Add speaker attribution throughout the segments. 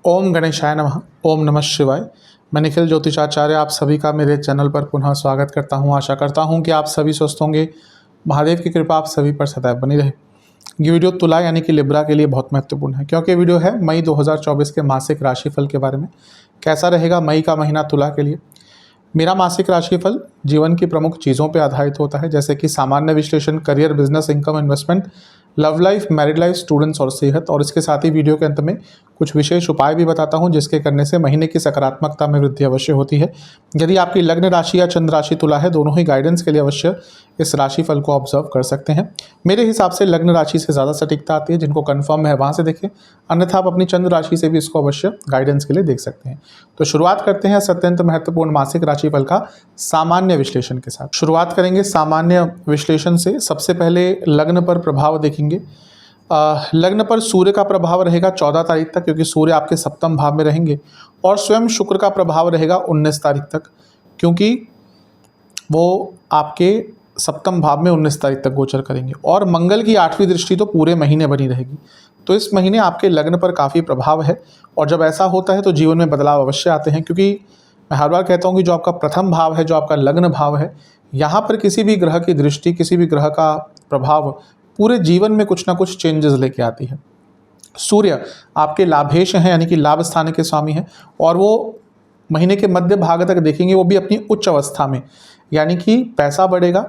Speaker 1: ओम गणेशाय नमः। ओम नमः शिवाय। मैं निखिल ज्योतिषाचार्य आप सभी का मेरे चैनल पर पुनः स्वागत करता हूं। आशा करता हूं कि आप सभी स्वस्थ होंगे। महादेव की कृपा आप सभी पर सदैव बनी रहे। ये वीडियो तुला यानी कि लिब्रा के लिए बहुत महत्वपूर्ण है, क्योंकि वीडियो है मई 2024 के मासिक राशिफल के बारे में। कैसा रहेगा मई का महीना तुला के लिए। मेरा मासिक राशिफल जीवन की प्रमुख चीज़ों पर आधारित होता है, जैसे कि सामान्य विश्लेषण, career, business, income, investment, love life, married life, students और सेहत। और इसके साथ ही वीडियो के अंत में कुछ विशेष उपाय भी बताता हूं, जिसके करने से महीने की सकारात्मकता में वृद्धि अवश्य होती है। यदि आपकी लग्न राशि या चंद्र राशि तुला है, दोनों ही गाइडेंस के लिए अवश्य इस राशिफल को ऑब्जर्व कर सकते हैं। मेरे हिसाब से लग्न राशि से ज़्यादा सटीकता आती है। जिनको कन्फर्म है वहाँ से देखें, अन्यथा आप अपनी चंद्र राशि से भी इसको अवश्य गाइडेंस के लिए देख सकते हैं। तो शुरुआत करते हैं अत्यंत महत्वपूर्ण मासिक राशिफल का सामान्य विश्लेषण के साथ। शुरुआत करेंगे सामान्य विश्लेषण से। सबसे पहले लग्न पर प्रभाव देखेंगे। लग्न पर सूर्य का प्रभाव रहेगा 14 तारीख तक, क्योंकि सूर्य आपके सप्तम भाव में रहेंगे। और स्वयं शुक्र का प्रभाव रहेगा 19 तारीख तक, क्योंकि वो आपके सप्तम भाव में 19 तारीख तक गोचर करेंगे। और मंगल की 8वीं दृष्टि तो पूरे महीने बनी रहेगी। तो इस महीने आपके लग्न पर काफ़ी प्रभाव है। और जब ऐसा होता है तो जीवन में बदलाव अवश्य आते हैं, क्योंकि मैं हर बार कहता हूँ कि जो आपका प्रथम भाव है, जो आपका लग्न भाव है, यहाँ पर किसी भी ग्रह की दृष्टि, किसी भी ग्रह का प्रभाव पूरे जीवन में कुछ ना कुछ चेंजेस लेके आती है। सूर्य आपके लाभेश हैं, यानी कि लाभ स्थान के स्वामी हैं, और वो महीने के मध्य भाग तक देखेंगे, वो भी अपनी उच्च अवस्था में, यानी कि पैसा बढ़ेगा,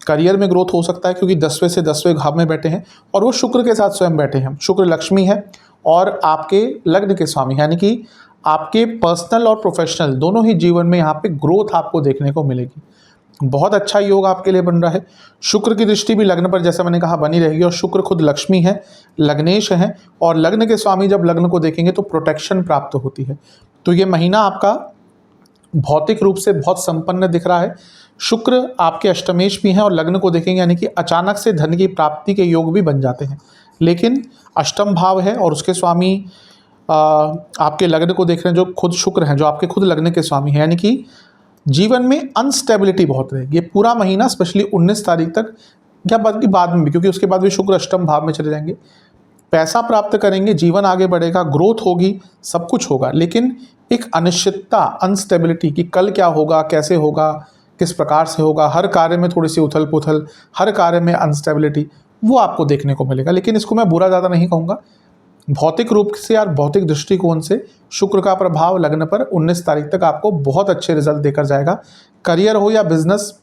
Speaker 1: करियर में ग्रोथ हो सकता है, क्योंकि 10वें से 10वें भाव में बैठे हैं और वो शुक्र के साथ स्वयं बैठे हैं। शुक्र लक्ष्मी है और आपके लग्न के स्वामी, यानी कि आपके पर्सनल और प्रोफेशनल दोनों ही जीवन में यहाँ पे ग्रोथ आपको देखने को मिलेगी। बहुत अच्छा योग आपके लिए बन रहा है। शुक्र की दृष्टि भी लग्न पर, जैसा मैंने कहा, बनी रहेगी। और शुक्र खुद लक्ष्मी है, लग्नेश है, और लग्न के स्वामी जब लग्न को देखेंगे तो प्रोटेक्शन प्राप्त होती है। तो ये महीना आपका भौतिक रूप से बहुत संपन्न दिख रहा है। शुक्र आपके अष्टमेश भी हैं और लग्न को देखेंगे, यानी कि अचानक से धन की प्राप्ति के योग भी बन जाते हैं। लेकिन अष्टम भाव है और उसके स्वामी आपके लग्न को देख रहे हैं, जो खुद शुक्र हैं, जो आपके खुद लग्न के स्वामी हैं, यानी कि जीवन में अनस्टेबिलिटी बहुत रहेगी। ये पूरा महीना स्पेशली 19 तारीख तक, या बल्कि बाद में भी, क्योंकि उसके बाद भी शुक्र अष्टम भाव में चले जाएंगे। पैसा प्राप्त करेंगे, जीवन आगे बढ़ेगा, ग्रोथ होगी, सब कुछ होगा, लेकिन एक अनिश्चितता, अनस्टेबिलिटी कि कल क्या होगा, कैसे होगा, किस प्रकार से होगा, हर कार्य में थोड़ी सी उथल पुथल, हर कार्य में अनस्टेबिलिटी, वो आपको देखने को मिलेगा। लेकिन इसको मैं बुरा ज़्यादा नहीं कहूँगा। भौतिक रूप से और भौतिक दृष्टिकोण से शुक्र का प्रभाव लग्न पर 19 तारीख तक आपको बहुत अच्छे रिजल्ट देकर जाएगा। करियर हो या बिजनेस,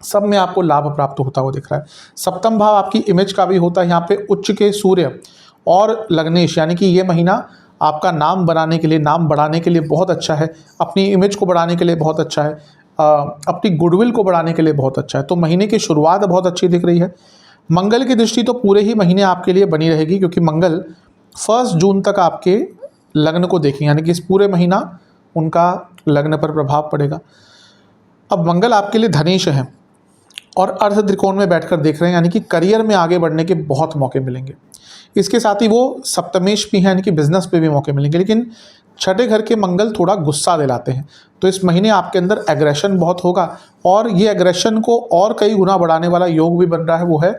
Speaker 1: सब में आपको लाभ प्राप्त होता हुआ दिख रहा है। सप्तम भाव आपकी इमेज का भी होता है। यहाँ पे उच्च के सूर्य और लग्नेश, यानी कि ये महीना आपका नाम बनाने के लिए, नाम बढ़ाने के लिए बहुत अच्छा है। अपनी इमेज को बढ़ाने के लिए बहुत अच्छा है। अपनी गुडविल को बढ़ाने के लिए बहुत अच्छा है। तो महीने की शुरुआत बहुत अच्छी दिख रही है। मंगल की दृष्टि तो पूरे ही महीने आपके लिए बनी रहेगी, क्योंकि मंगल 1 जून तक आपके लग्न को देखेंगे, यानी कि इस पूरे महीना उनका लग्न पर प्रभाव पड़ेगा। अब मंगल आपके लिए धनेश है और अर्ध त्रिकोण में बैठकर देख रहे हैं, यानी कि करियर में आगे बढ़ने के बहुत मौके मिलेंगे। इसके साथ ही वो सप्तमेश भी हैं, यानी कि बिजनेस पे भी मौके मिलेंगे। लेकिन छठे घर के मंगल थोड़ा गुस्सा दिलाते हैं। तो इस महीने आपके अंदर एग्रेशन बहुत होगा, और ये एग्रेशन को और कई गुना बढ़ाने वाला योग भी बन रहा है। वो है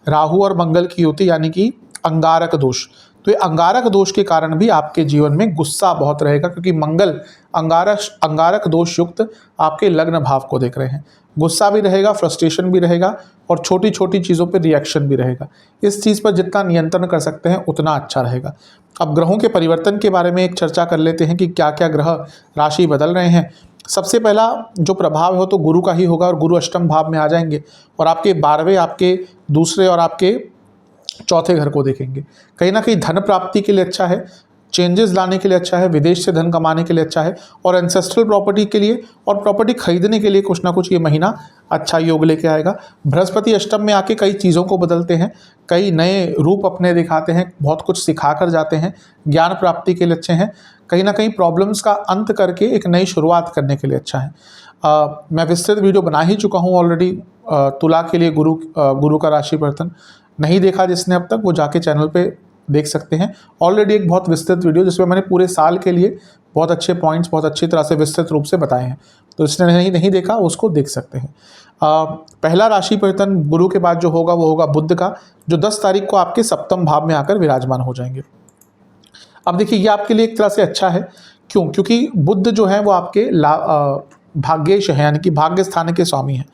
Speaker 1: राहु और मंगल की युति, यानी कि अंगारक दोष। तो ये अंगारक दोष के कारण भी आपके जीवन में गुस्सा बहुत रहेगा, क्योंकि मंगल अंगारक दोष युक्त आपके लग्न भाव को देख रहे हैं। गुस्सा भी रहेगा, फ्रस्ट्रेशन भी रहेगा, और छोटी छोटी चीज़ों पे रिएक्शन भी रहेगा। इस चीज़ पर जितना नियंत्रण कर सकते हैं उतना अच्छा रहेगा। अब ग्रहों के परिवर्तन के बारे में एक चर्चा कर लेते हैं कि क्या क्या ग्रह राशि बदल रहे हैं। सबसे पहला जो प्रभाव है वो तो गुरु का ही होगा, और गुरु अष्टम भाव में आ जाएंगे और आपके 12वें, आपके दूसरे और आपके चौथे घर को देखेंगे। कहीं ना कहीं धन प्राप्ति के लिए अच्छा है, चेंजेस लाने के लिए अच्छा है, विदेश से धन कमाने के लिए अच्छा है, और एंसेस्ट्रल प्रॉपर्टी के लिए और प्रॉपर्टी खरीदने के लिए कुछ ना कुछ ये महीना अच्छा योग लेके आएगा। बृहस्पति अष्टम में आके कई चीज़ों को बदलते हैं, कई नए रूप अपने दिखाते हैं, बहुत कुछ सिखा कर जाते हैं, ज्ञान प्राप्ति के लिए अच्छे हैं। कहीं ना कहीं प्रॉब्लम्स का अंत करके एक नई शुरुआत करने के लिए अच्छा है। मैं विस्तृत वीडियो बना ही चुका हूँ ऑलरेडी तुला के लिए। गुरु का राशि परिवर्तन नहीं देखा जिसने अब तक, वो जाके चैनल पे देख सकते हैं। ऑलरेडी एक बहुत विस्तृत वीडियो जिसमें मैंने पूरे साल के लिए बहुत अच्छे पॉइंट्स बहुत अच्छी तरह से विस्तृत रूप से बताए हैं। तो जिसने नहीं देखा उसको देख सकते हैं। पहला राशि परिवर्तन गुरु के बाद जो होगा वो होगा बुध का, जो 10 तारीख को आपके सप्तम भाव में आकर विराजमान हो जाएंगे। अब देखिए ये आपके लिए एक तरह से अच्छा है, क्यों? क्योंकि बुध जो है वो आपके भाग्येश है, यानी कि भाग्य स्थान के स्वामी हैं,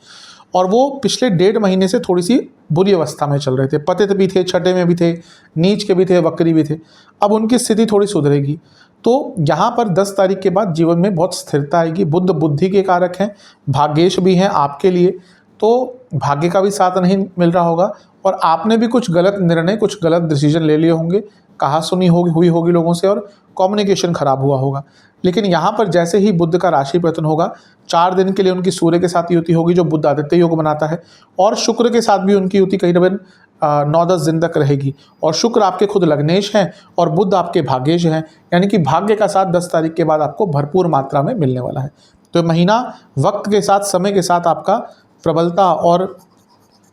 Speaker 1: और वो पिछले 1.5 महीने से थोड़ी सी बुरी अवस्था में चल रहे थे। पतित भी थे, छठे में भी थे, नीच के भी थे, वक्री भी थे। अब उनकी स्थिति थोड़ी सुधरेगी, तो यहाँ पर 10 तारीख के बाद जीवन में बहुत स्थिरता आएगी। बुध बुद्धि के कारक हैं, भाग्येश भी हैं आपके लिए, तो भाग्य का भी साथ नहीं मिल रहा होगा, और आपने भी कुछ गलत निर्णय, कुछ गलत डिसीजन ले लिए होंगे, कहा सुनी हुई होगी लोगों से, और कम्युनिकेशन खराब हुआ होगा। लेकिन यहाँ पर जैसे ही बुध का राशि परिवर्तन होगा, 4 दिन के लिए उनकी सूर्य के साथ युति होगी जो बुध आदित्य योग बनाता है, और शुक्र के साथ भी उनकी युति करीबन 9-10 दिन तक रहेगी। और शुक्र आपके खुद लग्नेश हैं और बुध आपके भाग्येश हैं, यानी कि भाग्य का साथ 10 तारीख के बाद आपको भरपूर मात्रा में मिलने वाला है। तो महीना वक्त के साथ, समय के साथ आपका प्रबलता और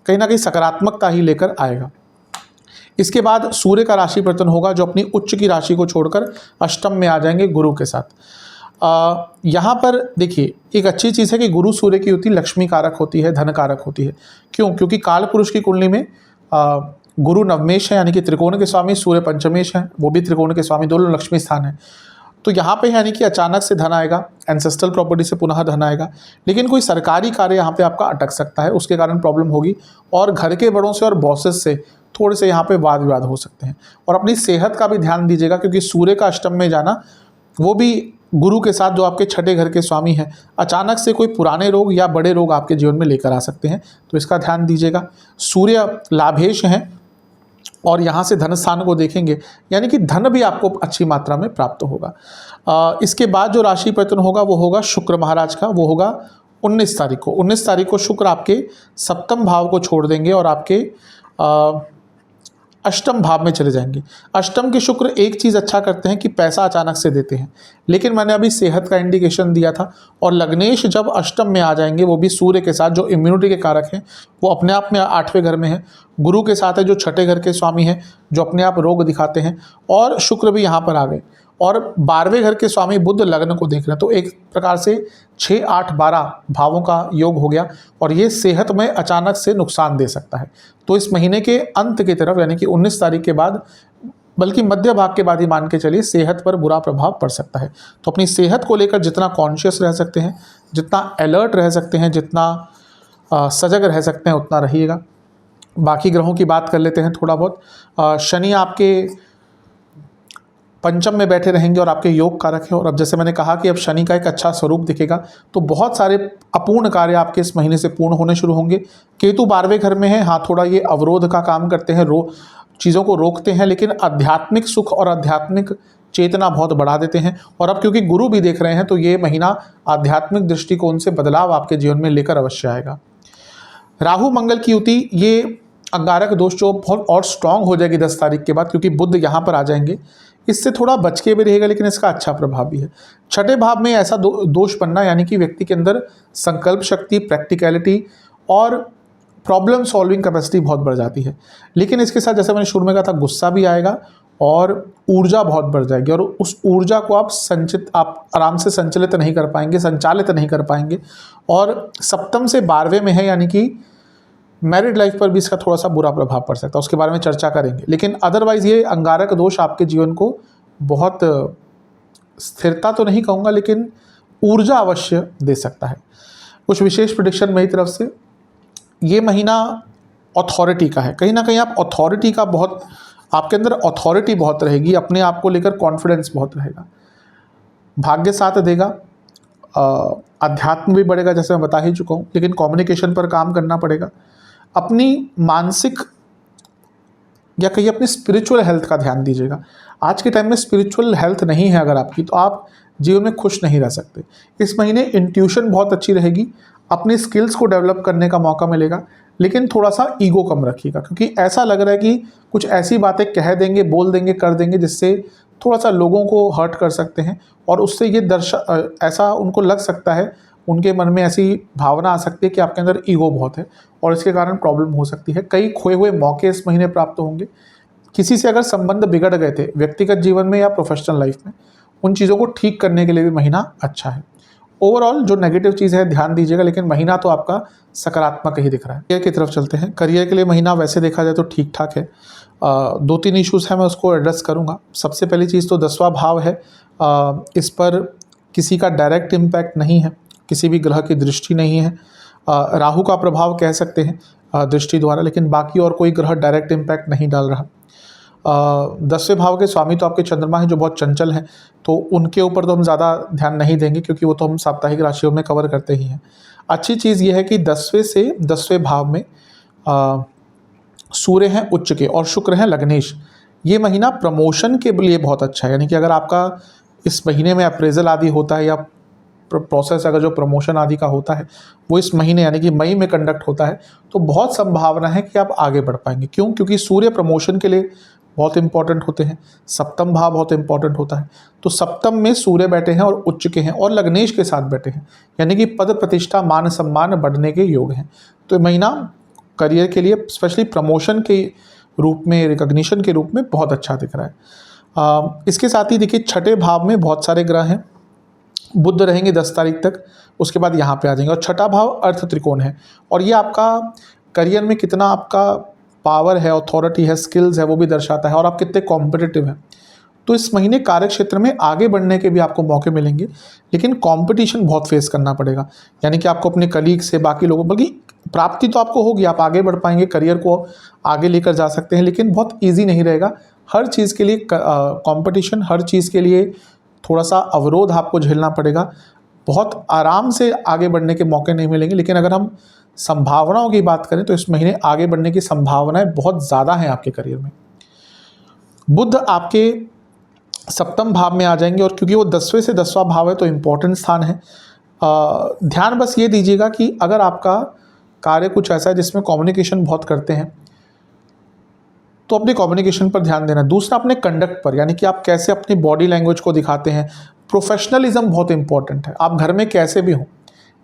Speaker 1: कहीं ना कहीं सकारात्मकता ही लेकर आएगा। इसके बाद सूर्य का राशि परिवर्तन होगा, जो अपनी उच्च की राशि को छोड़कर अष्टम में आ जाएंगे गुरु के साथ। यहाँ पर देखिए एक अच्छी चीज़ है कि गुरु सूर्य की युति लक्ष्मी कारक होती है, धन कारक होती है। क्यों? क्योंकि काल पुरुष की कुंडली में गुरु नवमेश है, यानी कि त्रिकोण के स्वामी, सूर्य पंचमेश है, वो भी त्रिकोण के स्वामी, दोनों लक्ष्मी स्थान है। तो यहाँ पे यानी कि अचानक से धन आएगा, एंसेस्ट्रल प्रॉपर्टी से पुनः धन आएगा, लेकिन कोई सरकारी कार्य यहाँ पे आपका अटक सकता है, उसके कारण प्रॉब्लम होगी। और घर के बड़ों से और बॉसेस से थोड़े से यहाँ पे वाद विवाद हो सकते हैं। और अपनी सेहत का भी ध्यान दीजिएगा, क्योंकि सूर्य का अष्टम में जाना, वो भी गुरु के साथ जो आपके छठे घर के स्वामी हैं, अचानक से कोई पुराने रोग या बड़े रोग आपके जीवन में लेकर आ सकते हैं, तो इसका ध्यान दीजिएगा। सूर्य लाभेश हैं और यहाँ से धन स्थान को देखेंगे, यानी कि धन भी आपको अच्छी मात्रा में प्राप्त होगा। इसके बाद जो राशि परिवर्तन होगा वो होगा शुक्र महाराज का, वो होगा 19 तारीख को। 19 तारीख को शुक्र आपके सप्तम भाव को छोड़ देंगे और आपके अष्टम भाव में चले जाएंगे। अष्टम के शुक्र एक चीज़ अच्छा करते हैं कि पैसा अचानक से देते हैं, लेकिन मैंने अभी सेहत का इंडिकेशन दिया था। और लग्नेश जब अष्टम में आ जाएंगे, वो भी सूर्य के साथ जो इम्यूनिटी के कारक हैं, वो अपने आप में 8वें घर में है, गुरु के साथ है जो छठे घर के स्वामी हैं, जो अपने आप रोग दिखाते हैं, और शुक्र भी यहाँ पर आ गए, और 12वें घर के स्वामी बुध लग्न को देख रहे हैं। तो एक प्रकार से 6, 8, 12 भावों का योग हो गया, और ये सेहत में अचानक से नुकसान दे सकता है। तो इस महीने के अंत की तरफ, यानी कि 19 तारीख के बाद, बल्कि मध्य भाग के बाद ही मान के चलिए, सेहत पर बुरा प्रभाव पड़ सकता है। तो अपनी सेहत को लेकर जितना कॉन्शियस रह सकते हैं, जितना अलर्ट रह सकते हैं, जितना सजग रह सकते हैं, उतना रहिएगा। बाकी ग्रहों की बात कर लेते हैं थोड़ा बहुत। शनि आपके पंचम में बैठे रहेंगे और आपके योग कारक है। और अब जैसे मैंने कहा कि अब शनि का एक अच्छा स्वरूप दिखेगा, तो बहुत सारे अपूर्ण कार्य आपके इस महीने से पूर्ण होने शुरू होंगे। केतु 12वें घर में है, हाँ थोड़ा ये अवरोध का काम करते हैं, चीज़ों को रोकते हैं, लेकिन आध्यात्मिक सुख और आध्यात्मिक चेतना बहुत बढ़ा देते हैं। और अब क्योंकि गुरु भी देख रहे हैं, तो ये महीना आध्यात्मिक दृष्टिकोण से बदलाव आपके जीवन में लेकर अवश्य आएगा। राहु मंगल की युति, ये अंगारक दोष जो बहुत और स्ट्रांग हो जाएगी 10 तारीख के बाद, क्योंकि बुध यहाँ पर आ जाएंगे। इससे थोड़ा बच के भी रहेगा, लेकिन इसका अच्छा प्रभाव भी है। छठे भाव में ऐसा दोष बनना, यानी कि व्यक्ति के अंदर संकल्प शक्ति, प्रैक्टिकलिटी और प्रॉब्लम सॉल्विंग कैपेसिटी बहुत बढ़ जाती है। लेकिन इसके साथ, जैसे मैंने शुरू में कहा था, गुस्सा भी आएगा और ऊर्जा बहुत बढ़ जाएगी, और उस ऊर्जा को आप आराम से संचालित नहीं कर पाएंगे। और सप्तम से 12वें में है, यानी कि मैरिड लाइफ पर भी इसका थोड़ा सा बुरा प्रभाव पड़ सकता है, उसके बारे में चर्चा करेंगे। लेकिन अदरवाइज ये अंगारक दोष आपके जीवन को बहुत स्थिरता तो नहीं कहूँगा, लेकिन ऊर्जा अवश्य दे सकता है। कुछ विशेष प्रेडिक्शन मेरी तरफ से, ये महीना अथॉरिटी का है। कहीं ना कहीं आप अथॉरिटी का आपके अंदर अथॉरिटी बहुत रहेगी, अपने आप को लेकर कॉन्फिडेंस बहुत रहेगा। भाग्य साथ देगा, अध्यात्म भी बढ़ेगा जैसे मैं बता ही चुका हूँ, लेकिन कम्युनिकेशन पर काम करना पड़ेगा। अपनी मानसिक या कहीं अपनी स्पिरिचुअल हेल्थ का ध्यान दीजिएगा। आज के टाइम में स्पिरिचुअल हेल्थ नहीं है अगर आपकी, तो आप जीवन में खुश नहीं रह सकते। इस महीने इंट्यूशन बहुत अच्छी रहेगी, अपनी स्किल्स को डेवलप करने का मौका मिलेगा, लेकिन थोड़ा सा ईगो कम रखिएगा, क्योंकि ऐसा लग रहा है कि कुछ ऐसी बातें कह देंगे, बोल देंगे, कर देंगे, जिससे थोड़ा सा लोगों को हर्ट कर सकते हैं, और उससे ये ऐसा उनको लग सकता है, उनके मन में ऐसी भावना आ सकती है कि आपके अंदर ईगो बहुत है, और इसके कारण प्रॉब्लम हो सकती है। कई खोए हुए मौके इस महीने प्राप्त होंगे। किसी से अगर संबंध बिगड़ गए थे व्यक्तिगत जीवन में या प्रोफेशनल लाइफ में, उन चीज़ों को ठीक करने के लिए भी महीना अच्छा है। ओवरऑल जो नेगेटिव चीज़ है ध्यान दीजिएगा, लेकिन महीना तो आपका सकारात्मक ही दिख रहा है। करियर की तरफ चलते हैं। करियर के लिए महीना वैसे देखा जाए तो ठीक ठाक है। दो तीन इश्यूज़ हैं, मैं उसको एड्रेस करूँगा। सबसे पहली चीज़ तो 10वां भाव है, इस पर किसी का डायरेक्ट इम्पैक्ट नहीं है, किसी भी ग्रह की दृष्टि नहीं है। राहु का प्रभाव कह सकते हैं दृष्टि द्वारा, लेकिन बाकी और कोई ग्रह डायरेक्ट इम्पैक्ट नहीं डाल रहा। 10वें भाव के स्वामी तो आपके चंद्रमा हैं जो बहुत चंचल हैं, तो उनके ऊपर तो हम ज़्यादा ध्यान नहीं देंगे क्योंकि वो तो हम साप्ताहिक राशियों में कवर करते ही हैं। अच्छी चीज़ ये है कि 10वें से 10वें भाव में सूर्य हैं उच्च के और शुक्र हैं लग्नेश। ये महीना प्रमोशन के लिए बहुत अच्छा है, यानी कि अगर आपका इस महीने में अप्रेजल आदि होता है या प्रोसेस अगर जो प्रमोशन आदि का होता है वो इस महीने यानी कि मई में कंडक्ट होता है, तो बहुत संभावना है कि आप आगे बढ़ पाएंगे। क्यों? क्योंकि सूर्य प्रमोशन के लिए बहुत इंपॉर्टेंट होते हैं, सप्तम भाव बहुत इंपॉर्टेंट होता है। तो सप्तम में सूर्य बैठे हैं और उच्च के हैं और लग्नेश के साथ बैठे हैं, यानी कि पद प्रतिष्ठा मान सम्मान बढ़ने के योग हैं। तो ये महीना करियर के लिए स्पेशली प्रमोशन के रूप में, रिकॉग्निशन के रूप में बहुत अच्छा दिख रहा है। इसके साथ ही देखिए 6ठे भाव में बहुत सारे ग्रह हैं। बुध रहेंगे 10 तारीख तक, उसके बाद यहाँ पे आ जाएंगे। और 6ठा भाव अर्थ त्रिकोण है और ये आपका करियर में कितना आपका पावर है, अथॉरिटी है, स्किल्स है, वो भी दर्शाता है और आप कितने कॉम्पिटिटिव हैं। तो इस महीने कार्य क्षेत्र में आगे बढ़ने के भी आपको मौके मिलेंगे, लेकिन कंपटीशन बहुत फेस करना पड़ेगा। यानी कि आपको अपने कलीग से, बाकी लोगों, बल्कि प्राप्ति तो आपको होगी, आप आगे बढ़ पाएंगे, करियर को आगे लेकर जा सकते हैं, लेकिन बहुत ईजी नहीं रहेगा। हर चीज़ के लिए कंपटीशन, हर चीज़ के लिए थोड़ा सा अवरोध आपको झेलना पड़ेगा। बहुत आराम से आगे बढ़ने के मौके नहीं मिलेंगे, लेकिन अगर हम संभावनाओं की बात करें तो इस महीने आगे बढ़ने की संभावनाएं बहुत ज़्यादा हैं आपके करियर में। बुध आपके सप्तम भाव में आ जाएंगे और क्योंकि वो 10वें से 10वां भाव है तो इम्पोर्टेंट स्थान है। ध्यान बस ये दीजिएगा कि अगर आपका कार्य कुछ ऐसा है जिसमें कम्युनिकेशन बहुत करते हैं तो अपने कम्युनिकेशन पर ध्यान देना। दूसरा अपने कंडक्ट पर, यानी कि आप कैसे अपनी बॉडी लैंग्वेज को दिखाते हैं। प्रोफेशनलिज्म बहुत इंपॉर्टेंट है। आप घर में कैसे भी हों,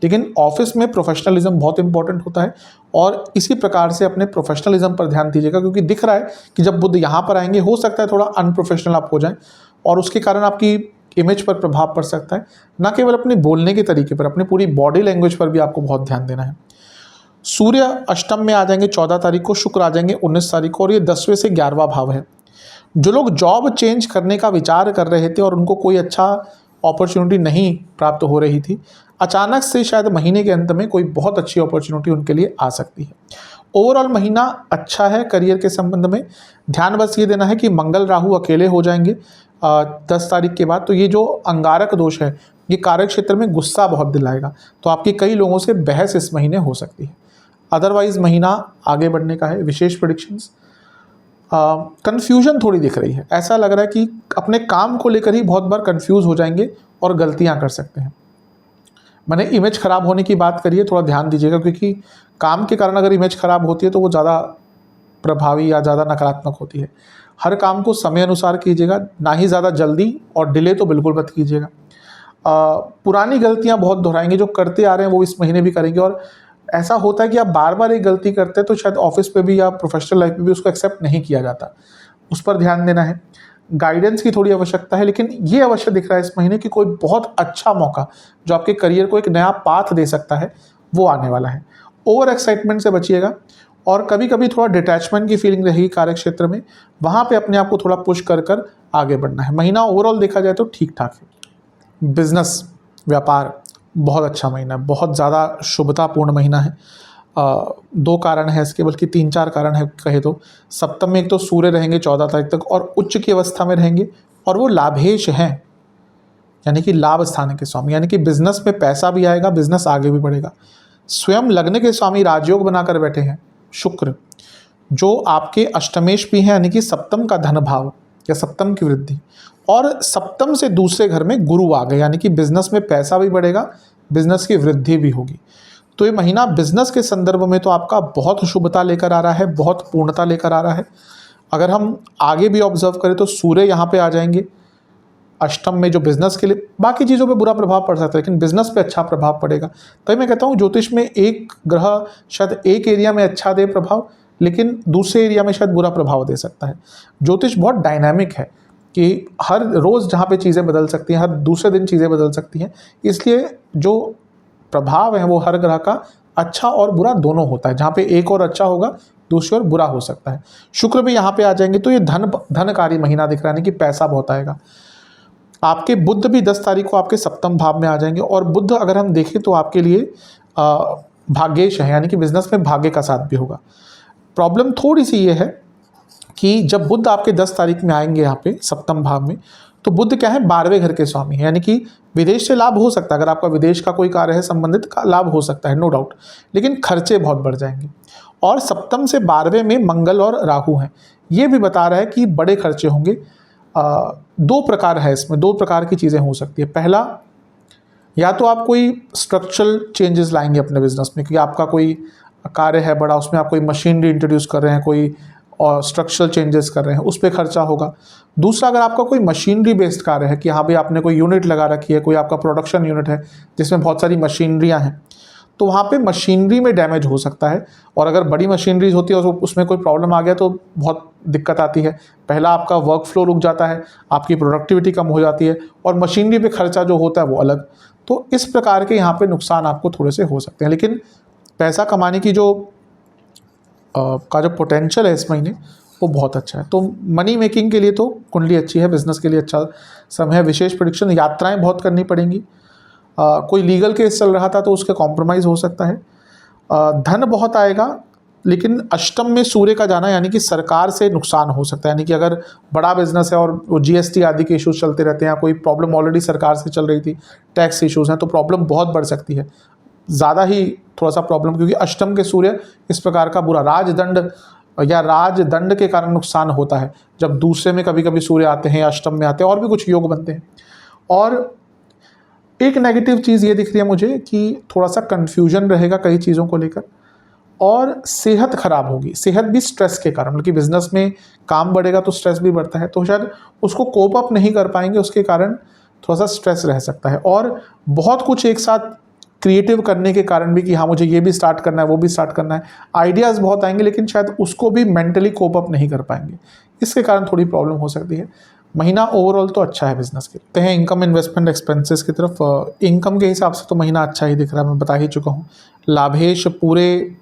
Speaker 1: लेकिन ऑफिस में प्रोफेशनलिज्म बहुत इंपॉर्टेंट होता है और इसी प्रकार से अपने प्रोफेशनलिज्म पर ध्यान दीजिएगा, क्योंकि दिख रहा है कि जब बुध यहाँ पर आएंगे हो सकता है थोड़ा अनप्रोफेशनल आप हो जाएं और उसके कारण आपकी इमेज पर प्रभाव पड़ सकता है। न केवल अपने बोलने के तरीके पर, अपनी पूरी बॉडी लैंग्वेज पर भी आपको बहुत ध्यान देना है। सूर्य अष्टम में आ जाएंगे 14 तारीख को, शुक्र आ जाएंगे 19 तारीख को और ये 10वें से 11वां भाव है। जो लोग जॉब चेंज करने का विचार कर रहे थे और उनको कोई अच्छा अपॉर्चुनिटी नहीं प्राप्त हो रही थी, अचानक से शायद महीने के अंत में कोई बहुत अच्छी अपॉर्चुनिटी उनके लिए आ सकती है। ओवरऑल महीना अच्छा है करियर के संबंध में। ध्यान बस ये देना है कि मंगल राहु अकेले हो जाएंगे 10 तारीख के बाद, तो ये जो अंगारक दोष है ये कार्य क्षेत्र में गुस्सा बहुत दिलाएगा, तो आपकी कई लोगों से बहस इस महीने हो सकती है। अदरवाइज महीना आगे बढ़ने का है। विशेष प्रेडिक्शंस, कन्फ्यूजन थोड़ी दिख रही है। ऐसा लग रहा है कि अपने काम को लेकर ही बहुत बार कंफ्यूज हो जाएंगे और गलतियां कर सकते हैं। मैंने इमेज खराब होने की बात करी है, थोड़ा ध्यान दीजिएगा, क्योंकि काम के कारण अगर इमेज खराब होती है तो वो ज़्यादा प्रभावी या ज़्यादा नकारात्मक होती है। हर काम को समय अनुसार कीजिएगा, ना ही ज़्यादा जल्दी, और डिले तो बिल्कुल मत कीजिएगा। पुरानी गलतियां बहुत दोहराएंगे, जो करते आ रहे हैं वो इस महीने भी करेंगे। और ऐसा होता है कि आप बार बार एक गलती करते हैं तो शायद ऑफिस पे भी या प्रोफेशनल लाइफ में भी उसको एक्सेप्ट नहीं किया जाता, उस पर ध्यान देना है। गाइडेंस की थोड़ी आवश्यकता है, लेकिन ये अवश्य दिख रहा है इस महीने की कोई बहुत अच्छा मौका जो आपके करियर को एक नया पाथ दे सकता है वो आने वाला है। ओवर एक्साइटमेंट से बचिएगा और कभी कभी थोड़ा डिटैचमेंट की फीलिंग रहेगी कार्य क्षेत्र में, वहाँ पे अपने आप को थोड़ा पुश कर कर आगे बढ़ना है। महीना ओवरऑल देखा जाए तो ठीक ठाक है। बिजनेस, व्यापार, बहुत अच्छा महीना है, बहुत ज़्यादा शुभतापूर्ण महीना है। 2 कारण है इसके, बल्कि 3-4 कारण है कहे तो। सप्तम में एक तो सूर्य रहेंगे 14 तारीख तक और उच्च की अवस्था में रहेंगे, और वो लाभेश हैं, यानी कि लाभ स्थान के स्वामी, यानी कि बिजनेस में पैसा भी आएगा, बिजनेस आगे भी बढ़ेगा। स्वयं लग्न के स्वामी राजयोग बनाकर बैठे हैं शुक्र, जो आपके अष्टमेश भी हैं, यानी कि सप्तम का धन भाव या सप्तम की वृद्धि, और सप्तम से दूसरे घर में गुरु आ गए, यानी कि बिजनेस में पैसा भी बढ़ेगा, बिजनेस की वृद्धि भी होगी। तो ये महीना बिजनेस के संदर्भ में तो आपका बहुत शुभता लेकर आ रहा है, बहुत पूर्णता लेकर आ रहा है। अगर हम आगे भी ऑब्जर्व करें तो सूर्य यहाँ पे आ जाएंगे अष्टम में, जो बिजनेस के लिए, बाकी चीज़ों पे बुरा प्रभाव पड़ सकता है लेकिन बिजनेस पे अच्छा प्रभाव पड़ेगा। तो मैं कहता हूँ ज्योतिष में एक ग्रह शायद एक एरिया में अच्छा दे प्रभाव, लेकिन दूसरे एरिया में शायद बुरा प्रभाव दे सकता है। ज्योतिष बहुत डायनामिक है कि हर रोज़ जहाँ पे चीज़ें बदल सकती हैं, हर दूसरे दिन चीज़ें बदल सकती हैं, इसलिए जो प्रभाव है वो हर ग्रह का अच्छा और बुरा दोनों होता है। जहाँ पे एक और अच्छा होगा दूसरी ओर बुरा हो सकता है। शुक्र भी यहाँ पे आ जाएंगे तो ये धनकारी महीना दिख रहा है, यानी कि पैसा बहुत आएगा। आपके बुध भी 10 तारीख को आपके सप्तम भाव में आ जाएंगे, और बुध अगर हम देखें तो आपके लिए भाग्येश है, यानी कि बिजनेस में भाग्य का साथ भी होगा। प्रॉब्लम थोड़ी सी ये है कि जब बुध आपके 10 तारीख में आएंगे यहाँ पे सप्तम भाव में, तो बुध क्या है, 12वें घर के स्वामी है, यानी कि विदेश से लाभ हो सकता है। अगर आपका विदेश का कोई कार्य है संबंधित का लाभ हो सकता है, नो डाउट, लेकिन खर्चे बहुत बढ़ जाएंगे। और सप्तम से 12वें में मंगल और राहु हैं, ये भी बता रहा है कि बड़े खर्चे होंगे। दो प्रकार है इसमें, दो प्रकार की चीज़ें हो सकती है। पहला, या तो आप कोई स्ट्रक्चरल चेंजेस लाएंगे अपने बिजनेस में, क्योंकि आपका कोई कार्य है बड़ा, उसमें आप कोई मशीनरी इंट्रोड्यूस कर रहे हैं, कोई और स्ट्रक्चरल चेंजेस कर रहे हैं, उस पर खर्चा होगा। दूसरा, अगर आपका कोई मशीनरी बेस्ड कार्य है कि हाँ भाई आपने कोई यूनिट लगा रखी है, कोई आपका प्रोडक्शन यूनिट है जिसमें बहुत सारी मशीनरियाँ हैं, तो वहाँ पे मशीनरी में डैमेज हो सकता है। और अगर बड़ी मशीनरीज होती है और उसमें कोई प्रॉब्लम आ गया तो बहुत दिक्कत आती है। पहला, आपका वर्क फ्लो रुक जाता है, आपकी प्रोडक्टिविटी कम हो जाती है, और मशीनरी पे खर्चा जो होता है वो अलग। तो इस प्रकार के यहाँ पे नुकसान आपको थोड़े से हो सकते हैं, लेकिन पैसा कमाने की जो पोटेंशियल है इस महीने वो बहुत अच्छा है। तो मनी मेकिंग के लिए तो कुंडली अच्छी है, बिजनेस के लिए अच्छा समय है। विशेष प्रेडिक्शन, यात्राएं बहुत करनी पड़ेंगी। कोई लीगल केस चल रहा था तो उसके कॉम्प्रोमाइज़ हो सकता है। धन बहुत आएगा, लेकिन अष्टम में सूर्य का जाना यानी कि सरकार से नुकसान हो सकता है। यानी कि अगर बड़ा बिजनेस है और वो जीएसटी आदि के इश्यूज चलते रहते हैं, कोई प्रॉब्लम ऑलरेडी सरकार से चल रही थी, टैक्स इश्यूज हैं, तो प्रॉब्लम बहुत बढ़ सकती है, ज़्यादा ही थोड़ा सा प्रॉब्लम, क्योंकि अष्टम के सूर्य इस प्रकार का बुरा राजदंड या राजदंड के कारण नुकसान होता है। जब दूसरे में कभी कभी सूर्य आते हैं या अष्टम में आते हैं, और भी कुछ योग बनते हैं। और एक नेगेटिव चीज़ ये दिख रही है मुझे कि थोड़ा सा कन्फ्यूजन रहेगा कई चीज़ों को लेकर, और सेहत खराब होगी। सेहत भी स्ट्रेस के कारण, मतलब कि बिजनेस में काम बढ़ेगा तो स्ट्रेस भी बढ़ता है, तो शायद उसको कोप अप नहीं कर पाएंगे, उसके कारण थोड़ा सा स्ट्रेस रह सकता है। और बहुत कुछ एक साथ क्रिएटिव करने के कारण भी कि हाँ मुझे ये भी स्टार्ट करना है, वो भी स्टार्ट करना है, आइडियाज़ बहुत आएंगे, लेकिन शायद उसको भी मेंटली कोप अप नहीं कर पाएंगे, इसके कारण थोड़ी प्रॉब्लम हो सकती है। महीना ओवरऑल तो अच्छा है बिजनेस के। तो हैं इनकम, इन्वेस्टमेंट, एक्सपेंसेस की तरफ। इनकम के हिसाब से तो महीना अच्छा ही दिख रहा है, मैं बता ही चुका हूँ। लाभेश पूरे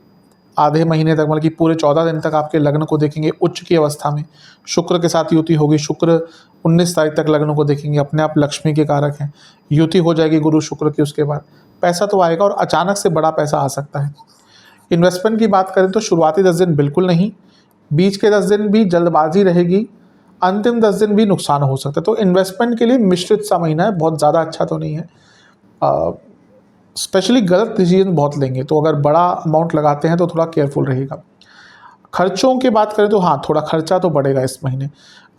Speaker 1: आधे महीने तक, मतलब कि पूरे 14 दिन तक आपके लग्न को देखेंगे उच्च की अवस्था में, शुक्र के साथ युति होगी। शुक्र 19 तारीख तक लग्न को देखेंगे, अपने आप लक्ष्मी के कारक हैं, युति हो जाएगी गुरु शुक्र की। उसके बाद पैसा तो आएगा, और अचानक से बड़ा पैसा आ सकता है। इन्वेस्टमेंट की बात करें तो शुरुआती 10 दिन बिल्कुल नहीं, बीच के 10 दिन भी जल्दबाजी रहेगी, अंतिम 10 दिन भी नुकसान हो सकता है। तो इन्वेस्टमेंट के लिए मिश्रित सा महीना है, बहुत ज़्यादा अच्छा तो नहीं है। स्पेशली गलत डिसीजन बहुत लेंगे, तो अगर बड़ा अमाउंट लगाते हैं तो थोड़ा केयरफुल रहेगा। खर्चों की बात करें तो हाँ, थोड़ा खर्चा तो बढ़ेगा इस महीने।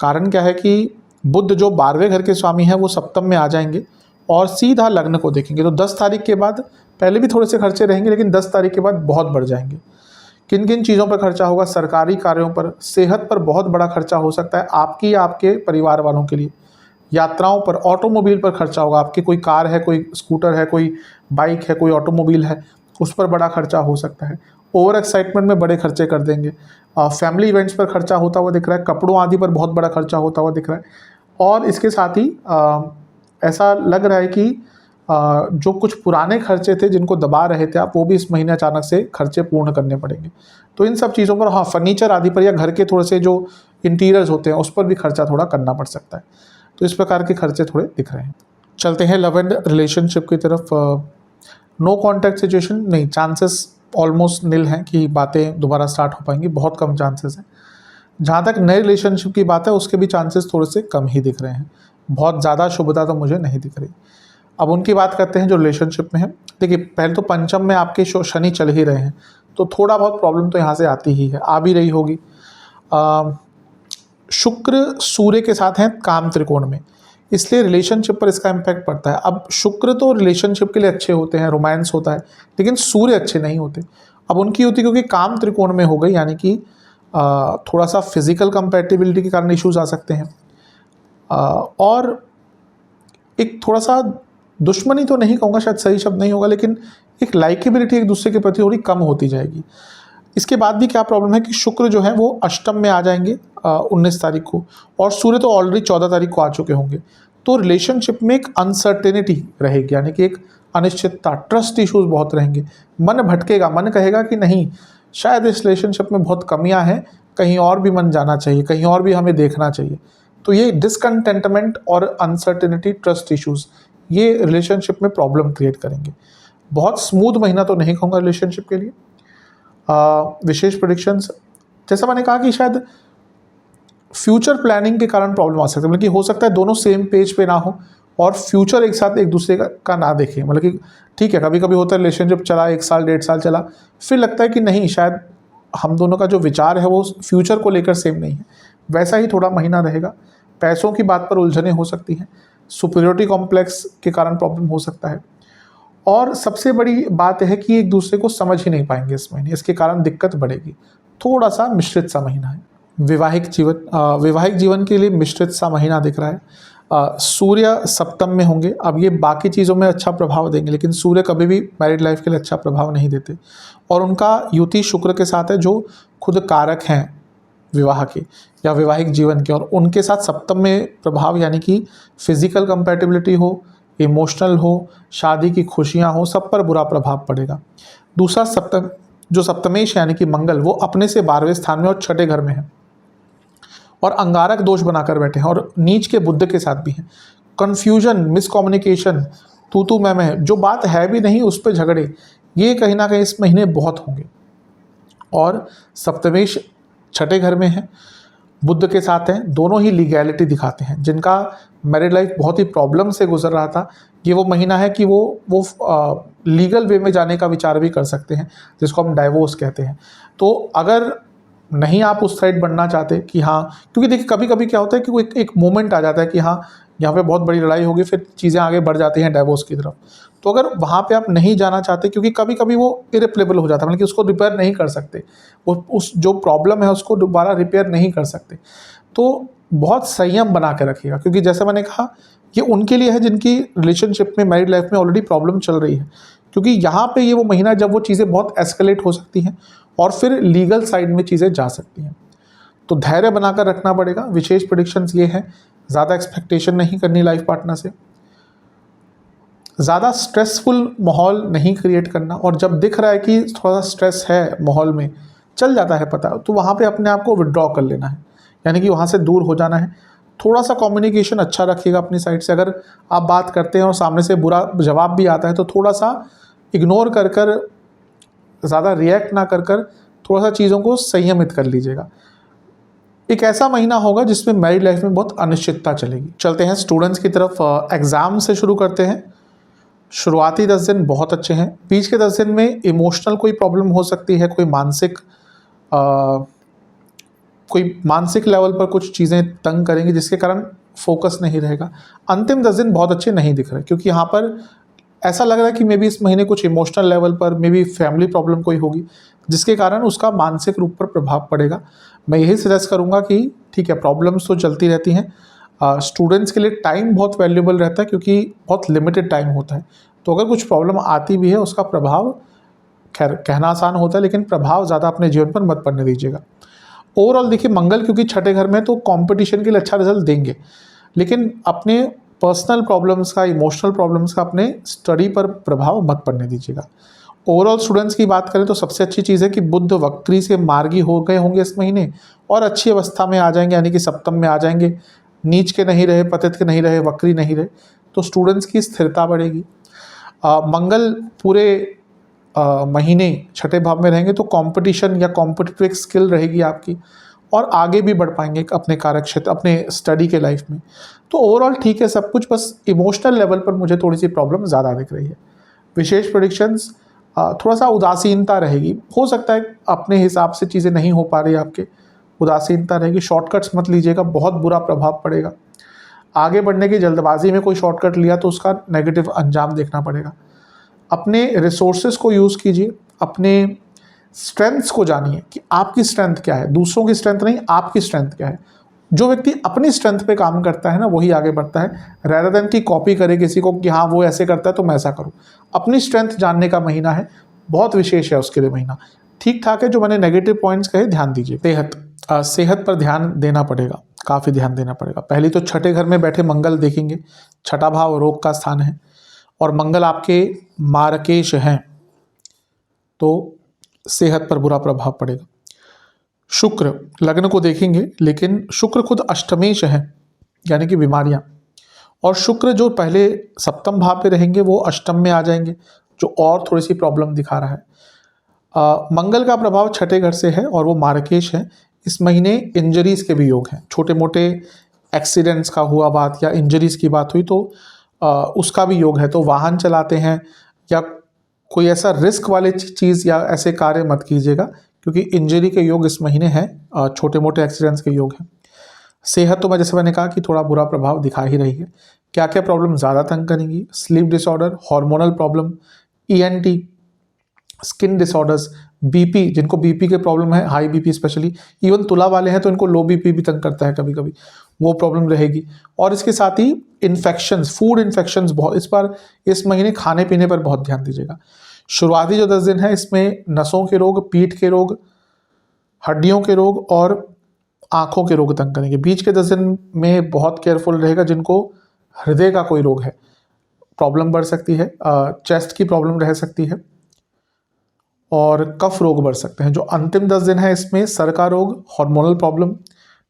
Speaker 1: कारण क्या है कि बुध जो 12वें घर के स्वामी हैं वो सप्तम में आ जाएंगे और सीधा लग्न को देखेंगे। तो 10 तारीख के बाद पहले भी थोड़े से खर्चे रहेंगे, लेकिन 10 तारीख के बाद बहुत बढ़ जाएंगे। किन किन चीज़ों पर खर्चा होगा? सरकारी कार्यों पर, सेहत पर बहुत बड़ा खर्चा हो सकता है आपकी या आपके परिवार वालों के लिए, यात्राओं पर, ऑटोमोबाइल पर खर्चा होगा। आपकी कोई कार है, कोई स्कूटर है, कोई बाइक है, कोई ऑटोमोबाइल है, उस पर बड़ा खर्चा हो सकता है। ओवर एक्साइटमेंट में बड़े खर्चे कर देंगे। फैमिली इवेंट्स पर खर्चा होता हुआ दिख रहा है, कपड़ों आदि पर बहुत बड़ा खर्चा होता हुआ दिख रहा है। और इसके साथ ही ऐसा लग रहा है कि जो कुछ पुराने खर्चे थे जिनको दबा रहे थे आप, वो भी इस महीने अचानक से खर्चे पूर्ण करने पड़ेंगे। तो इन सब चीज़ों पर, हाँ, फर्नीचर आदि पर या घर के थोड़े से जो इंटीरियर्स होते हैं उस पर भी खर्चा थोड़ा करना पड़ सकता है। तो इस प्रकार के खर्चे थोड़े दिख रहे हैं। चलते हैं लव एंड रिलेशनशिप की तरफ। नो कॉन्टैक्ट सिचुएशन नहीं, चांसेस ऑलमोस्ट निल हैं कि बातें दोबारा स्टार्ट हो पाएंगी, बहुत कम चांसेस हैं। जहाँ तक नए रिलेशनशिप की बात है उसके भी चांसेस थोड़े से कम ही दिख रहे हैं, बहुत ज़्यादा शुभता तो मुझे नहीं दिख रही। अब उनकी बात करते हैं जो रिलेशनशिप में है। देखिए, पहले तो पंचम में आपके शनि चल ही रहे हैं, तो थोड़ा बहुत प्रॉब्लम तो यहाँ से आती ही है, आ भी रही होगी। शुक्र सूर्य के साथ हैं काम त्रिकोण में, इसलिए रिलेशनशिप पर इसका इम्पैक्ट पड़ता है। अब शुक्र तो रिलेशनशिप के लिए अच्छे होते हैं, रोमांस होता है, लेकिन सूर्य अच्छे नहीं होते। अब उनकी होती क्योंकि काम त्रिकोण में हो गई, यानी कि थोड़ा सा फिजिकल कंपैटिबिलिटी के कारण इश्यूज आ सकते हैं, और एक थोड़ा सा दुश्मनी तो नहीं कहूँगा, शायद सही शब्द नहीं होगा, लेकिन एक लाइकेबिलिटी एक दूसरे के प्रति थोड़ी कम होती जाएगी। इसके बाद भी क्या प्रॉब्लम है कि शुक्र जो है वो अष्टम में आ जाएंगे 19 तारीख को, और सूर्य तो ऑलरेडी 14 तारीख को आ चुके होंगे। तो रिलेशनशिप में एक अनसर्टेनिटी रहेगी, यानी कि एक अनिश्चितता, ट्रस्ट इश्यूज बहुत रहेंगे, मन भटकेगा, मन कहेगा कि नहीं शायद इस रिलेशनशिप में बहुत कमियां हैं, कहीं और भी मन जाना चाहिए, कहीं और भी हमें देखना चाहिए। तो ये डिसकंटेंटमेंट और अनसर्टेनिटी, ट्रस्ट इश्यूज, ये रिलेशनशिप में प्रॉब्लम क्रिएट करेंगे। बहुत स्मूथ महीना तो नहीं कहूँगा रिलेशनशिप के लिए। विशेष प्रेडिक्शंस, जैसा मैंने कहा कि शायद फ्यूचर प्लानिंग के कारण प्रॉब्लम आ सकती है, मतलब कि हो सकता है दोनों सेम पेज पे ना हो और फ्यूचर एक साथ एक दूसरे का ना देखें। मतलब कि ठीक है, कभी कभी होता है रिलेशनशिप चला 1 साल 1.5 साल चला, फिर लगता है कि नहीं, शायद हम दोनों का जो विचार है वो फ्यूचर को लेकर सेम नहीं है। वैसा ही थोड़ा महीना रहेगा। पैसों की बात पर उलझनें हो सकती हैं, सुपीरियरिटी कॉम्प्लेक्स के कारण प्रॉब्लम हो सकता है, और सबसे बड़ी बात है कि एक दूसरे को समझ ही नहीं पाएंगे इस महीने, इसके कारण दिक्कत बढ़ेगी। थोड़ा सा मिश्रित सा महीना है। वैवाहिक जीवन के लिए मिश्रित सा महीना दिख रहा है। सूर्य सप्तम में होंगे। अब ये बाकी चीज़ों में अच्छा प्रभाव देंगे, लेकिन सूर्य कभी भी मैरिड लाइफ के लिए अच्छा प्रभाव नहीं देते, और उनका युति शुक्र के साथ है, जो खुद कारक हैं विवाह के या वैवाहिक जीवन के, और उनके साथ सप्तम में प्रभाव, यानी कि फिजिकल कंपैटिबिलिटी हो, इमोशनल हो, शादी की खुशियाँ हो, सब पर बुरा प्रभाव पड़ेगा। दूसरा सप्तमेश यानी कि मंगल, वो अपने से 12वें स्थान में और छठे घर में है, और अंगारक दोष बनाकर बैठे हैं, और नीच के बुध के साथ भी हैं। कन्फ्यूजन, मिसकम्युनिकेशन, तू मैं, जो बात है भी नहीं उस पर झगड़े, ये कहीं ना कहीं इस महीने बहुत होंगे। और सप्तमेश छठे घर में है, बुध के साथ हैं, दोनों ही लीगैलिटी दिखाते हैं। जिनका मैरिड लाइफ बहुत ही प्रॉब्लम से गुजर रहा था, ये वो महीना है कि वो लीगल वे में जाने का विचार भी कर सकते हैं, जिसको हम डाइवोर्स कहते हैं। तो अगर नहीं आप उस साइड बढ़ना चाहते कि हाँ, क्योंकि देखिए कभी कभी क्या होता है कि वो एक मोमेंट आ जाता है कि हाँ, यहाँ पे बहुत बड़ी लड़ाई होगी, फिर चीज़ें आगे बढ़ जाती हैं डाइवोर्स की तरफ। तो अगर वहाँ पे आप नहीं जाना चाहते, क्योंकि कभी कभी वो इरिप्लेबल हो जाता है, मतलब कि उसको रिपेयर नहीं कर सकते, वो उस जो प्रॉब्लम है उसको दोबारा रिपेयर नहीं कर सकते, तो बहुत संयम बना के रखिएगा। क्योंकि जैसे मैंने कहा, ये उनके लिए है जिनकी रिलेशनशिप में, मैरिड लाइफ में ऑलरेडी प्रॉब्लम चल रही है, क्योंकि यहाँ पे ये वो महीना जब वो चीज़ें बहुत एस्केलेट हो सकती हैं और फिर लीगल साइड में चीज़ें जा सकती हैं। तो धैर्य बनाकर रखना पड़ेगा। विशेष प्रेडिक्शंस ये हैं, ज़्यादा एक्सपेक्टेशन नहीं करनी लाइफ पार्टनर से, ज़्यादा स्ट्रेसफुल माहौल नहीं क्रिएट करना, और जब दिख रहा है कि थोड़ा सा स्ट्रेस है माहौल में, चल जाता है पता, तो वहाँ पे अपने आप को विड्रॉ कर लेना है, यानी कि वहाँ से दूर हो जाना है। थोड़ा सा कम्युनिकेशन अच्छा रखिएगा अपनी साइड से। अगर आप बात करते हैं और सामने से बुरा जवाब भी आता है, तो थोड़ा सा इग्नोर कर कर, ज़्यादा रिएक्ट ना कर कर, थोड़ा सा चीज़ों को संयमित कर लीजिएगा। एक ऐसा महीना होगा जिसमें मैरिड लाइफ में बहुत अनिश्चितता चलेगी। चलते हैं स्टूडेंट्स की तरफ। एग्ज़ाम से शुरू करते हैं। शुरुआती 10 दिन बहुत अच्छे हैं। बीच के 10 दिन में इमोशनल कोई प्रॉब्लम हो सकती है, कोई मानसिक लेवल पर कुछ चीज़ें तंग करेंगी, जिसके कारण फोकस नहीं रहेगा। अंतिम 10 दिन बहुत अच्छे नहीं दिख रहे, क्योंकि यहाँ पर ऐसा लग रहा है कि मे बी इस महीने कुछ इमोशनल लेवल पर मे बी फैमिली प्रॉब्लम कोई होगी, जिसके कारण उसका मानसिक रूप पर प्रभाव पड़ेगा। मैं यही सजेस्ट करूँगा कि ठीक है, प्रॉब्लम्स तो चलती रहती हैं, स्टूडेंट्स के लिए टाइम बहुत वैल्यूबल रहता है, क्योंकि बहुत लिमिटेड टाइम होता है। तो अगर कुछ प्रॉब्लम आती भी है, उसका प्रभाव, खैर कहना आसान होता है, लेकिन प्रभाव ज़्यादा अपने जीवन पर मत पड़ने दीजिएगा। ओवरऑल देखिए, मंगल क्योंकि छठे घर में, तो कंपटीशन के लिए अच्छा रिजल्ट देंगे, लेकिन अपने पर्सनल प्रॉब्लम्स का, इमोशनल प्रॉब्लम्स का अपने स्टडी पर प्रभाव मत पड़ने दीजिएगा। ओवरऑल स्टूडेंट्स की बात करें तो सबसे अच्छी चीज़ है कि बुध वक्री से मार्गी हो गए होंगे इस महीने, और अच्छी अवस्था में आ जाएंगे, यानी कि सप्तम में आ जाएंगे। नीच के नहीं रहे, पतित के नहीं रहे, वक्री नहीं रहे, तो स्टूडेंट्स की स्थिरता बढ़ेगी। मंगल पूरे महीने छठे भाव में रहेंगे, तो कंपटीशन या कॉम्पिटिटिव स्किल रहेगी आपकी, और आगे भी बढ़ पाएंगे अपने कार्य क्षेत्र, अपने स्टडी के लाइफ में। तो ओवरऑल ठीक है सब कुछ, बस इमोशनल लेवल पर मुझे थोड़ी सी प्रॉब्लम ज़्यादा दिख रही है। विशेष प्रेडिक्शंस, थोड़ा सा उदासीनता रहेगी, हो सकता है अपने हिसाब से चीज़ें नहीं हो पा रही आपके, उदासीनता रहेगी। शॉर्टकट्स मत लीजिएगा, बहुत बुरा प्रभाव पड़ेगा। आगे बढ़ने की जल्दबाजी में कोई शॉर्टकट लिया तो उसका नेगेटिव अंजाम देखना पड़ेगा। अपने रिसोर्सेज को यूज़ कीजिए, अपने स्ट्रेंथ्स को जानिए कि आपकी स्ट्रेंथ क्या है, दूसरों की स्ट्रेंथ नहीं, आपकी स्ट्रेंथ क्या है। जो व्यक्ति अपनी स्ट्रेंथ पे काम करता है ना, वही आगे बढ़ता है, रेदर देन कि कॉपी करे किसी को कि हाँ वो ऐसे करता है तो मैं ऐसा करूँ। अपनी स्ट्रेंथ जानने का महीना है, बहुत विशेष है उसके लिए महीना। ठीक ठाक है, जो मैंने नेगेटिव पॉइंट्स कहे ध्यान दीजिए। सेहत पर ध्यान देना पड़ेगा, काफ़ी ध्यान देना पड़ेगा। पहली तो छठे घर में बैठे मंगल देखेंगे, छठा भाव रोग का स्थान है, और मंगल आपके मार्केश हैं, तो सेहत पर बुरा प्रभाव पड़ेगा। शुक्र, लग्न को देखेंगे लेकिन शुक्र खुद अष्टमेश है, यानी कि बीमारियां, और शुक्र जो पहले सप्तम भाव पे रहेंगे वो अष्टम में आ जाएंगे, जो और थोड़ी सी प्रॉब्लम दिखा रहा है। मंगल का प्रभाव छठे घर से है और वो मार्केश है। इस महीने इंजरीज के भी योग हैं, छोटे मोटे एक्सीडेंट्स का हुआ बात या इंजरीज की बात हुई तो उसका भी योग है। तो वाहन चलाते हैं या कोई ऐसा रिस्क वाले चीज़ या ऐसे कार्य मत कीजिएगा, क्योंकि इंजरी के योग इस महीने हैं, छोटे मोटे एक्सीडेंट्स के योग हैं। सेहत तो जैसे मैंने कहा कि थोड़ा बुरा प्रभाव दिखा ही रही है। क्या क्या प्रॉब्लम ज़्यादा तंग करेंगी? Sleep disorder, hormonal problem, ENT, skin disorders, BP, जिनको बीपी के प्रॉब्लम है, हाई बीपी स्पेशली, इवन तुला वाले हैं तो इनको लो बीपी भी तंग करता है कभी कभी, वो प्रॉब्लम रहेगी। और इसके साथ ही इन्फेक्शंस, फूड इन्फेक्शंस बहुत इस महीने खाने पीने पर बहुत ध्यान दीजिएगा। शुरुआती जो 10 दिन है इसमें नसों के रोग, पीठ के रोग, हड्डियों के रोग और आंखों के रोग तंग करेंगे। बीच के 10 दिन में बहुत केयरफुल रहेगा जिनको हृदय का कोई रोग है, प्रॉब्लम बढ़ सकती है, चेस्ट की प्रॉब्लम रह सकती है और कफ रोग बढ़ सकते हैं। जो अंतिम 10 दिन है इसमें सर का रोग, हार्मोनल प्रॉब्लम,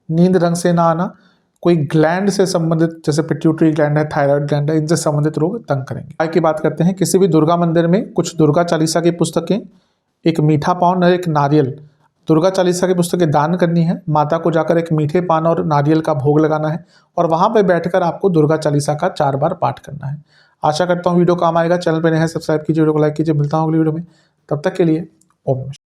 Speaker 1: नींद ढंग से ना आना, कोई ग्लैंड से संबंधित जैसे पिट्यूटरी ग्लैंड है, थायराइड ग्लैंड है, इनसे संबंधित रोग तंग करेंगे। आगे की बात करते हैं। किसी भी दुर्गा मंदिर में कुछ दुर्गा चालीसा की पुस्तकें, एक मीठा पान और एक नारियल, दुर्गा चालीसा की पुस्तकें दान करनी है। माता को जाकर एक मीठे पान और नारियल का भोग लगाना है और वहाँ पर बैठकर आपको दुर्गा चालीसा का 4 बार पाठ करना है। आशा करता हूँ वीडियो काम आएगा। चैनल पर नए हैं, सब्सक्राइब कीजिए, वीडियो को लाइक कीजिए। मिलता हूँ अगली वीडियो में, तब तक के लिए ओम नमः शिवाय।